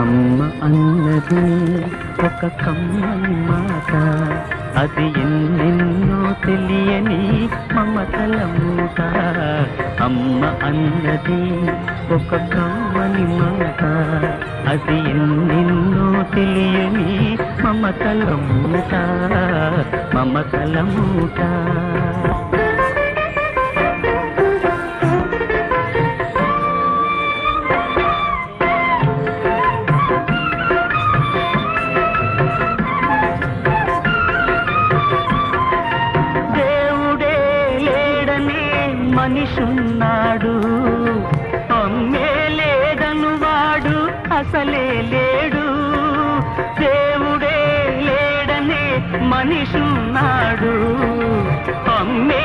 అమ్మ అన్నది ఒక కమ్మని మాట, అది ఎన్నెన్నో తెలియని మమతల మూట. అమ్మ అన్నది ఒక కమ్మని మాట, అది ఎన్నెన్నో తెలియని మమతల మూట, మమతల మూట. మనిషున్నాడు, అమ్మే లేదను వాడు అసలే లేడు. దేవుడే లేడనే మనిషున్నాడు, అమ్మే